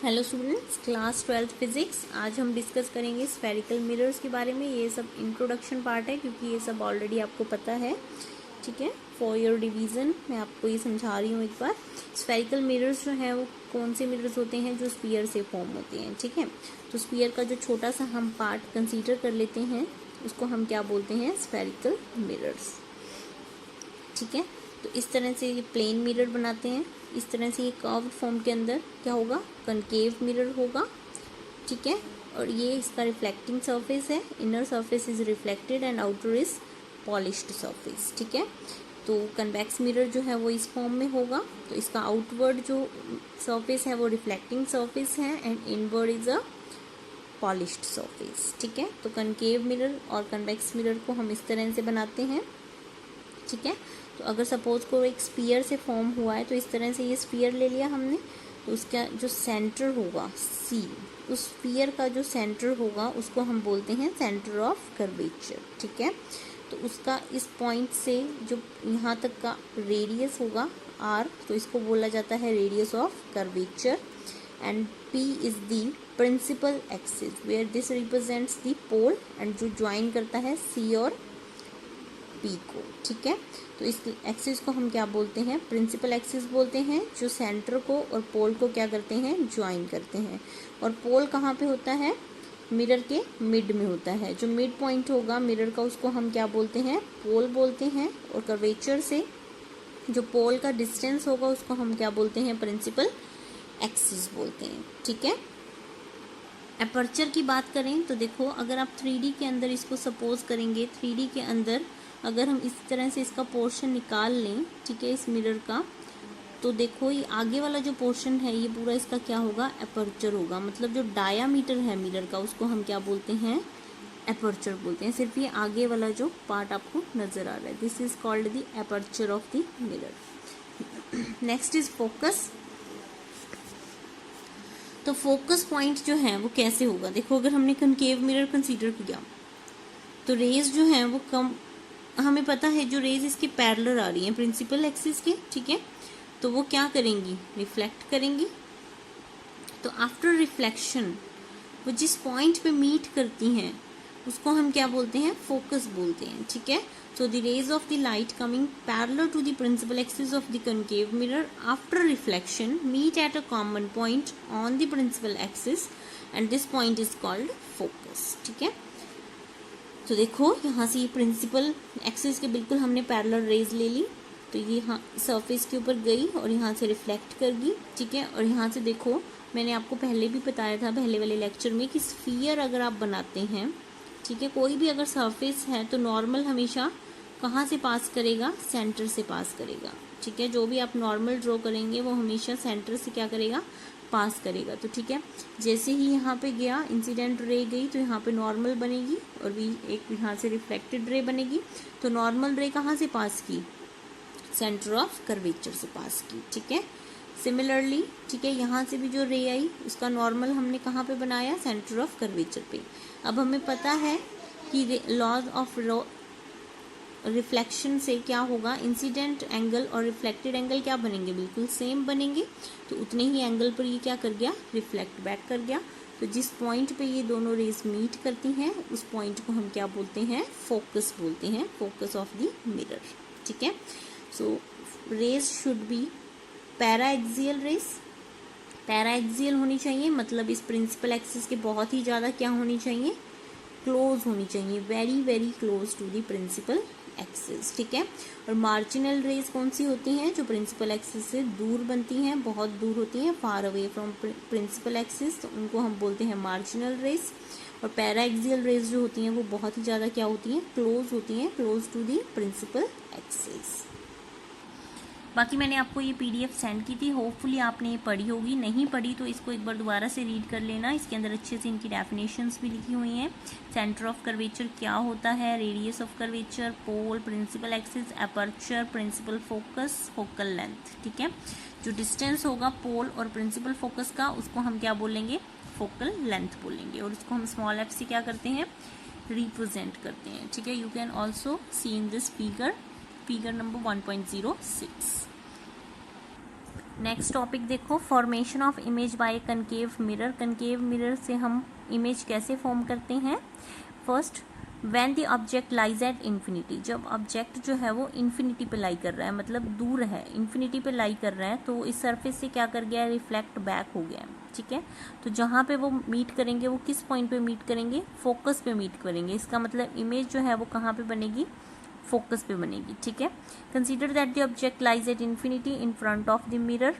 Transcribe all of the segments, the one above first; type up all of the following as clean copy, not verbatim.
Hello students, class 12th physics. आज हम discuss करेंगे स्फेरिकल मिरर्स के बारे में। ये सब इंट्रोडक्शन पार्ट है क्योंकि ये सब ऑलरेडी आपको पता है, ठीक है। फॉर योर रिवीजन मैं आपको ये समझा रही हूँ एक बार। स्फेरिकल मिरर्स जो हैं वो कौन से मिरर्स होते हैं? जो स्फीयर से फॉर्म होते हैं, ठीक है। तो स्फीयर का जो छोटा सा हम पार्ट कंसीडर कर लेते हैं उसको हम क्या बोलते हैं? स्फेरिकल मिरर्स, ठीक है। तो इस तरह से ये प्लेन मिरर बनाते हैं। इस तरह से ये कर्व्ड फॉर्म के अंदर क्या होगा? कनकेव मिरर होगा, ठीक है। और ये इसका रिफ्लेक्टिंग सरफेस है। Inner surface is reflected and outer is polished surface, ठीक है। तो कन्वेक्स मिरर जो है वो इस फॉर्म में होगा। तो इसका आउटवर्ड जो सरफेस है वो रिफ्लेक्टिंग सरफेस है and inward is a polished surface, ठीक है। तो कनकेव मिरर और कन्वेक्स मिरर को हम इस तरह से बनाते हैं, ठीक है। तो अगर सपोज को एक स्फीयर से फॉर्म हुआ है तो इस तरह से ये स्फीयर ले लिया हमने, तो उसका जो सेंटर होगा सी, उस स्फीयर का जो सेंटर होगा उसको हम बोलते हैं सेंटर ऑफ कर्वेचर, ठीक है। तो उसका इस पॉइंट से जो यहाँ तक का रेडियस होगा आर, तो इसको बोला जाता है radius of curvature. And P is the principal axis where this represents the pole and जो ज्वाइन करता है सी और पी को, ठीक है। तो इस एक्सिस को हम क्या बोलते हैं? प्रिंसिपल एक्सिस बोलते हैं, जो सेंटर को और पोल को क्या करते हैं? ज्वाइन करते हैं। और पोल कहाँ पे होता है? मिरर के मिड में होता है। जो मिड पॉइंट होगा मिरर का उसको हम क्या बोलते हैं? पोल बोलते हैं। और कर्वेचर से जो पोल का डिस्टेंस होगा उसको हम क्या बोलते हैं? प्रिंसिपल एक्सिस बोलते हैं, ठीक है। अपर्चर की बात करें तो देखो, अगर आप 3D के अंदर इसको सपोज करेंगे, 3D के अंदर अगर हम इस तरह से इसका पोर्शन निकाल लें, ठीक है, इस मिरर का, तो देखो ये आगे वाला जो पोर्शन है ये पूरा इसका क्या होगा? अपर्चर होगा। मतलब जो डायामीटर है मिरर का उसको हम क्या बोलते हैं? अपर्चर बोलते हैं। सिर्फ ये आगे वाला जो पार्ट आपको नजर आ रहा है, this is called the aperture of the mirror. Next is focus. तो फोकस पॉइंट जो है वो कैसे होगा? देखो, अगर हमने कनकेव मिरर कंसीडर किया तो रेज जो है वो कम, हमें पता है जो रेज इसके पैरेलल आ रही हैं प्रिंसिपल एक्सिस के, ठीक है। तो वो क्या करेंगी? रिफ्लेक्ट करेंगी। तो आफ्टर रिफ्लेक्शन वो जिस पॉइंट पे मीट करती हैं उसको हम क्या बोलते हैं? फोकस बोलते हैं, ठीक है। So the rays of the light coming parallel to the principal axis of the concave mirror after reflection meet at a common point on the principal axis and this point is called focus, ठीक है। तो देखो यहाँ से ये principal axis के बिल्कुल हमने पैरेलल रेज ले ली, तो ये यहाँ सरफेस के ऊपर गई और यहाँ से रिफ्लेक्ट कर गई, ठीक है। और यहाँ से देखो, मैंने आपको पहले भी बताया था पहले वाले लेक्चर में कि स्फीयर अगर आप बनाते हैं, ठीक है, कोई भी अगर सरफेस है तो नॉर्मल हमेशा कहाँ से पास करेगा? सेंटर से पास करेगा, ठीक है। जो भी आप नॉर्मल ड्रॉ करेंगे वो हमेशा सेंटर से क्या करेगा? पास करेगा। तो ठीक है, जैसे ही यहाँ पे गया इंसिडेंट रे गई तो यहाँ पे नॉर्मल बनेगी और भी एक यहाँ से रिफ्लेक्टेड रे बनेगी। तो नॉर्मल रे कहाँ से पास की? सेंटर ऑफ कर्वेचर से पास की, ठीक है। सिमिलरली, ठीक है, यहाँ से भी जो रे आई उसका नॉर्मल हमने कहाँ पे बनाया? सेंटर ऑफ कर्वेचर पे। अब हमें पता है कि लॉज ऑफ रिफ्लेक्शन से क्या होगा? इंसिडेंट एंगल और रिफ्लेक्टेड एंगल क्या बनेंगे? बिल्कुल सेम बनेंगे। तो उतने ही एंगल पर ये क्या कर गया? रिफ्लेक्ट बैक कर गया। तो जिस पॉइंट पे ये दोनों रेज मीट करती हैं उस पॉइंट को हम क्या बोलते हैं? फोकस बोलते हैं, फोकस ऑफ द मिरर, ठीक है। So rays should be paraxial rays. Paraxial होनी चाहिए, मतलब इस प्रिंसिपल एक्सिस के बहुत ही ज़्यादा क्या होनी चाहिए? क्लोज होनी चाहिए, very very close to the principal axis, ठीक है। और मार्जिनल रेज कौन सी होती हैं? जो प्रिंसिपल एक्सिस से दूर बनती हैं, बहुत दूर होती हैं, far away from principal axis, तो उनको हम बोलते हैं मार्जिनल रेज। और पैराएक्सियल रेज जो होती हैं वो बहुत ही ज़्यादा क्या होती हैं? क्लोज होती हैं, close to the principal axis. बाकी मैंने आपको ये PDF सेंड की थी, होपफुली आपने ये पढ़ी होगी। नहीं पढ़ी तो इसको एक बार दोबारा से रीड कर लेना, इसके अंदर अच्छे से इनकी डेफिनेशंस भी लिखी हुई हैं। सेंटर ऑफ कर्वेचर क्या होता है, radius of curvature, pole, principal axis, aperture, principal focus, focal length, ठीक है। जो डिस्टेंस होगा पोल और प्रिंसिपल फोकस का उसको हम क्या बोलेंगे? फोकल लेंथ बोलेंगे। और इसको हम स्मॉल f से क्या करते हैं? रिप्रेजेंट करते हैं, ठीक है। You can also see in this figure number 1.06। Next topic देखो, formation of image by concave mirror. Concave mirror से हम इमेज कैसे फॉर्म करते हैं। First, when the object lies at infinity, जब ऑब्जेक्ट जो है वो इन्फिनिटी पे लाई कर रहा है, मतलब दूर है, इन्फिनिटी पे लाई कर रहा है, तो इस सरफेस से क्या कर गया, रिफ्लेक्ट बैक हो गया। ठीक है, तो जहाँ पे वो मीट करेंगे, वो किस पॉइंट पे मीट करेंगे, फोकस पे मीट करेंगे। इसका मतलब इमेज जो है वो कहाँ पे बनेगी, फोकस पे बनेगी। ठीक है, consider that the object lies at infinity in front of the mirror.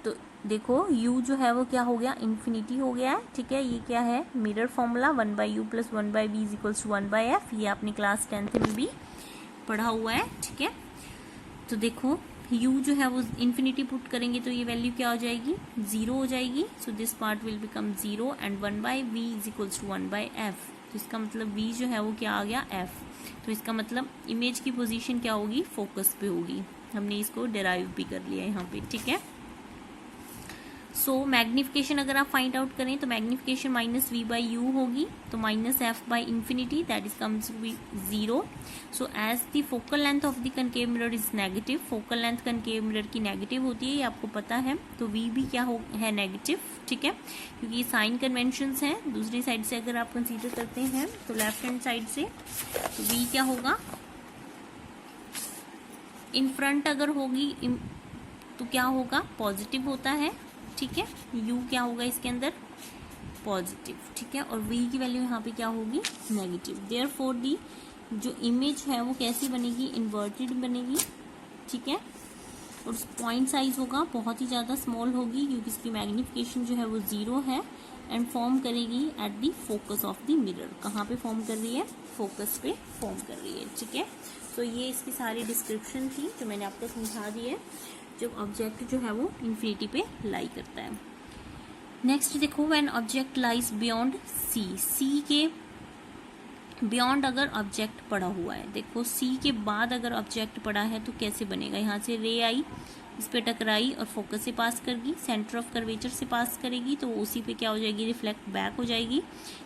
तो देखो u जो है वो क्या हो गया, इन्फिनिटी हो गया है। ठीक है, ये क्या है, mirror formula 1/u + 1/v = 1/f। ये आपने क्लास 10th में भी पढ़ा हुआ है। ठीक है, तो देखो u जो है वो इन्फिनिटी पुट करेंगे तो ये वैल्यू क्या हो जाएगी, 0 हो जाएगी। So this part will become 0 and 1/v = 1/f। तो इसका मतलब v जो है वो क्या आ गया, f। तो इसका मतलब इमेज की पोजीशन क्या होगी, फोकस पे होगी। हमने इसको डेराइव भी कर लिया यहाँ पे। ठीक है, सो मैग्निफिकेशन अगर आप फाइंड आउट करें तो मैग्निफिकेशन -v/u होगी, तो -f/∞, that is comes to be 0। So as the focal length of the concave mirror is negative, focal length concave mirror की नेगेटिव होती है, ये आपको पता है, तो v भी क्या है, नेगेटिव। ठीक है, क्योंकि साइन कन्वेंशंस हैं। दूसरी साइड से अगर आप कंसीडर करते हैं तो लेफ्ट हैंड साइड से, तो v क्या होगा, इन फ्रंट अगर होगी तो क्या होगा, पॉजिटिव होता है। ठीक है, u क्या होगा इसके अंदर, पॉजिटिव। ठीक है, और v की वैल्यू यहाँ पे क्या होगी, नेगेटिव। देयरफॉर दी जो इमेज है वो कैसी बनेगी, इन्वर्टेड बनेगी। ठीक है, और पॉइंट साइज होगा बहुत ही ज़्यादा स्मॉल होगी, क्योंकि इसकी मैग्निफिकेशन जो है वो 0 है, एंड फॉर्म करेगी at the focus of the mirror. कहाँ पे फॉर्म कर रही है, फोकस पे फॉर्म कर रही है। ठीक है, तो ये इसकी सारी डिस्क्रिप्शन थी जो मैंने आपको समझा दी है, जब ऑब्जेक्ट जो है वो इन्फिनिटी पे लाई करता है। नेक्स्ट देखो, when object lies beyond C, C के बियॉन्ड अगर ऑब्जेक्ट पड़ा हुआ है, देखो सी के बाद अगर ऑब्जेक्ट पड़ा है तो कैसे बनेगा, यहाँ से रे आई, इस पे टकराई और फोकस से पास करेगी, सेंटर ऑफ कर्वेचर से पास करेगी, तो उसी पे क्या हो जाएगी, रिफ्लेक्ट बैक हो जाएगी।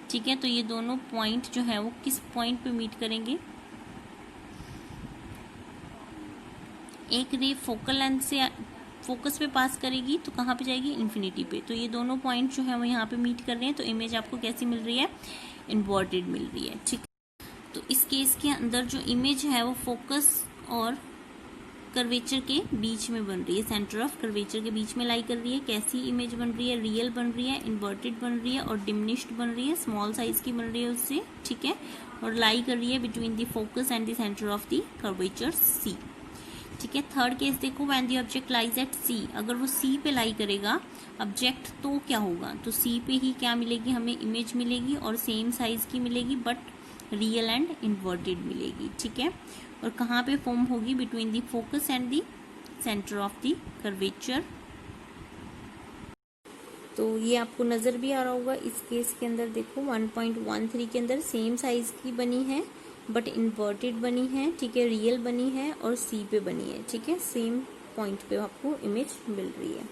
ठीक है, तो ये दोनों पॉइंट जो है वो किस पॉइंट पे मीट करेंगे, एक रे फोकल लेंथ से फोकस पे पास करेगी तो कहाँ पे जाएगी, इन्फिनिटी पे। तो ये दोनों पॉइंट जो है वो यहाँ पे मीट कर रहे हैं, तो इमेज आपको कैसी मिल रही है, इन्वर्टेड मिल रही है। ठीक है, तो इस केस के अंदर जो इमेज है वो फोकस और कर्वेचर के बीच में बन रही है, सेंटर ऑफ कर्वेचर के बीच में लाई कर रही है। कैसी इमेज बन रही है, रियल बन रही है, इन्वर्टेड बन रही है और डिमिनिश्ड बन रही है, स्मॉल साइज की बन रही है उससे। ठीक है, और लाई कर रही है between the focus and the centre of the curvature C. ठीक है, थर्ड केस देखो, when the object lies at C, अगर वो सी पे लाई करेगा ऑब्जेक्ट तो क्या होगा, तो सी पे ही क्या मिलेगी, हमें इमेज मिलेगी और सेम साइज की मिलेगी, बट रियल एंड इन्वर्टेड मिलेगी। ठीक है, और कहाँ पे फॉर्म होगी, between the focus and the centre of the curvature. तो ये आपको नजर भी आ रहा होगा इस केस के अंदर, देखो 1.13 के अंदर सेम साइज की बनी है बट इन्वर्टेड बनी है। ठीक है, रियल बनी है और सी पे बनी है। ठीक है, सेम पॉइंट पे आपको इमेज मिल रही है।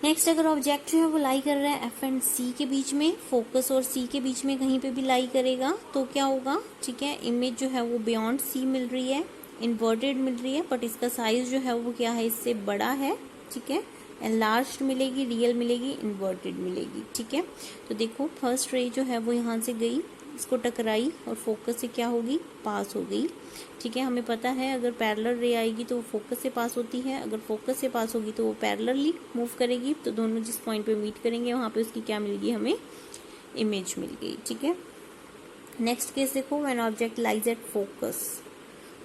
नेक्स्ट, अगर ऑब्जेक्ट जो है वो लाई कर रहा है एफ एंड सी के बीच में, फोकस और सी के बीच में कहीं पे भी लाई करेगा तो क्या होगा। ठीक है, इमेज जो है वो बियॉन्ड सी मिल रही है, इन्वर्टेड मिल रही है, बट इसका साइज जो है वो क्या है, इससे बड़ा है। ठीक है, एनलार्ज्ड मिलेगी, रियल मिलेगी, इन्वर्टेड मिलेगी। ठीक है, तो देखो फर्स्ट रे जो है वो यहाँ से गई, इसको टकराई और फोकस से क्या होगी, पास हो गई। ठीक है, हमें पता है अगर पैरेलल रे आएगी तो वो फोकस से पास होती है, अगर फोकस से पास होगी तो वो पैरेलली मूव करेगी, तो दोनों जिस पॉइंट पे मीट करेंगे वहाँ पे उसकी क्या मिल गई, हमें इमेज मिल गई। ठीक है, नेक्स्ट केस देखो, when object lies at focus,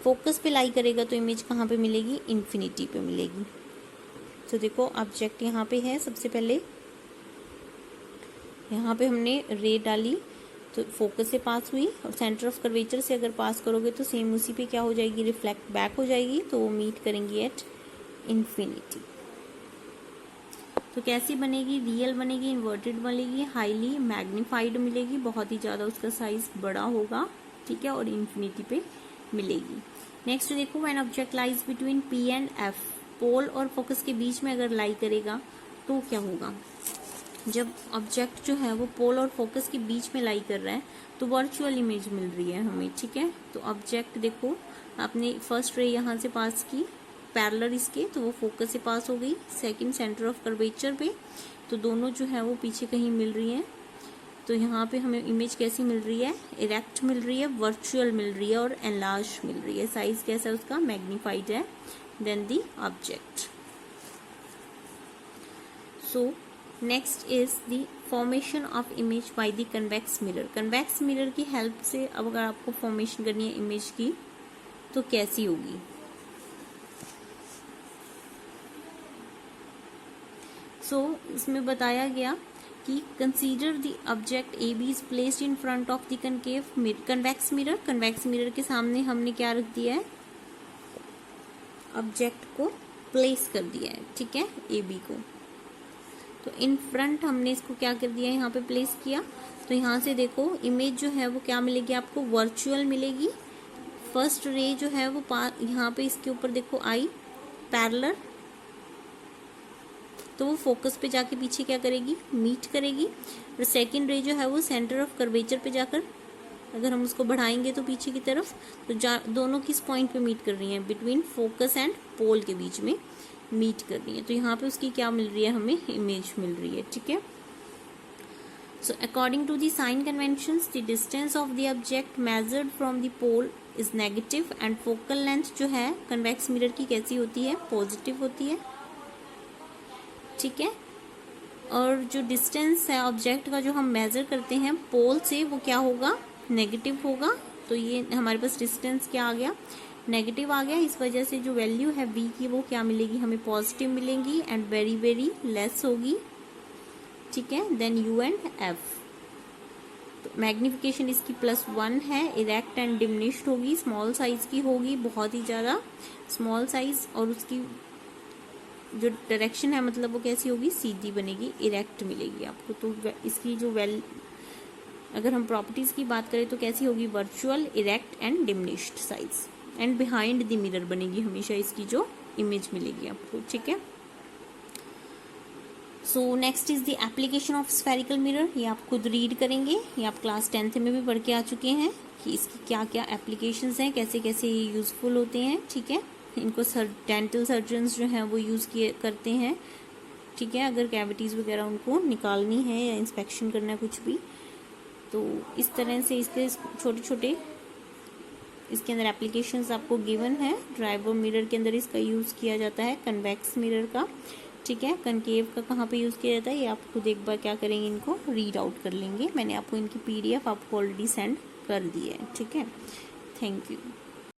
focus पे लाई करेगा तो इमेज कहाँ पे मिलेगी, इन्फिनिटी पे मिलेगी। तो देखो ऑब्जेक्ट यहाँ पे है, सबसे पहले यहाँ पे हमने रे डाली तो फोकस से पास हुई, और सेंटर ऑफ कर्वेचर से अगर पास करोगे तो सेम उसी पे क्या हो जाएगी, रिफ्लेक्ट बैक हो जाएगी, तो वो मीट करेंगी एट इन्फिनिटी। तो कैसी बनेगी, रियल बनेगी, इन्वर्टेड बनेगी, हाईली मैग्नीफाइड मिलेगी, बहुत ही ज़्यादा उसका साइज बड़ा होगा। ठीक है, और इन्फिनिटी पे मिलेगी। नेक्स्ट देखो, when object lies between P and F, pole और फोकस के बीच में अगर लाई करेगा तो क्या होगा, जब ऑब्जेक्ट जो है वो पोल और फोकस के बीच में लाई कर रहा है तो वर्चुअल इमेज मिल रही है हमें। ठीक है, तो ऑब्जेक्ट देखो आपने फर्स्ट रे यहाँ से पास की, पैरेलल इसके, तो वो फोकस से पास हो गई। सेकंड सेंटर ऑफ कर्वेचर पे, तो दोनों जो है वो पीछे कहीं मिल रही हैं। तो यहाँ पे हमें इमेज कैसी मिल रही है, इरेक्ट मिल रही है, वर्चुअल मिल रही है और एनलार्ज मिल रही है। साइज कैसा है उसका, मैग्नीफाइड है then the object. So next is the formation of image by the convex mirror. Convex mirror की हेल्प से अब अगर आपको फॉर्मेशन करनी है इमेज की तो कैसी होगी। इसमें बताया गया कि consider the object A B is placed in front of the convex mirror. Convex mirror के सामने हमने क्या रख दिया है, ऑब्जेक्ट को प्लेस कर दिया है, ठीक है, ए बी को। तो इन फ्रंट हमने इसको क्या कर दिया है, यहाँ पे प्लेस किया। तो यहाँ से देखो इमेज जो है वो क्या मिलेगी आपको, वर्चुअल मिलेगी। फर्स्ट रे जो है वो यहाँ पे इसके ऊपर देखो आई पैरेलल, तो वो फोकस पे जाके पीछे क्या करेगी, मीट करेगी। और सेकंड रे जो है वो सेंटर ऑफ कर्वेचर पे जाकर अगर हम उसको बढ़ाएंगे तो पीछे की तरफ, तो दोनों किस पॉइंट पे मीट कर रही हैं, बिटवीन फोकस एंड पोल के बीच में मीट कर रही है। तो यहाँ पे उसकी क्या मिल रही है, हमें इमेज मिल रही है, ठीक है। So according to the sign conventions the distance of the object measured from the pole is negative and focal length जो है कन्वेक्स मिरर की कैसी होती है, पॉजिटिव होती है, ठीक है। और जो डिस्टेंस है ऑब्जेक्ट का जो हम मेजर करते हैं पोल से वो क्या होगा, नेगेटिव होगा। तो ये हमारे पास डिस्टेंस क्या आ गया, नेगेटिव आ गया। इस वजह से जो वैल्यू है v की वो क्या मिलेगी, हमें पॉजिटिव मिलेंगी एंड वेरी वेरी लेस होगी, ठीक है। देन u एंड f, तो मैग्निफिकेशन इसकी +1 है, इरेक्ट एंड डिमिनिश्ड होगी, स्मॉल साइज की होगी, बहुत ही ज़्यादा स्मॉल साइज। और उसकी जो डायरेक्शन है मतलब वो कैसी होगी, सीधी बनेगी, इरेक्ट मिलेगी आपको। तो इसकी जो अगर हम प्रॉपर्टीज की बात करें तो कैसी होगी, virtual, erect and diminished size and behind the mirror बनेगी हमेशा इसकी जो इमेज मिलेगी आपको, ठीक है। सो next is the application of spherical mirror. ये आप खुद रीड करेंगे, ये आप क्लास 10th में भी पढ़ के आ चुके हैं कि इसकी क्या क्या एप्लीकेशंस हैं, कैसे कैसे ये यूजफुल होते हैं, ठीक है। इनको डेंटल सर्जन्स जो हैं वो यूज़ करते हैं, ठीक है, अगर कैविटीज़ वगैरह उनको निकालनी है या इंस्पेक्शन करना है कुछ भी। तो इस तरह से इसके छोटे छोटे इसके अंदर एप्लीकेशंस आपको गिवन है। ड्राइवर मिरर के अंदर इसका यूज़ किया जाता है, कन्वेक्स मिरर का, ठीक है। कनकेव का कहाँ पे यूज़ किया जाता है ये आप खुद एक बार क्या करेंगे, इनको रीड आउट कर लेंगे। मैंने आपको इनकी PDF आपको ऑलरेडी सेंड कर दी है, ठीक है। Thank you.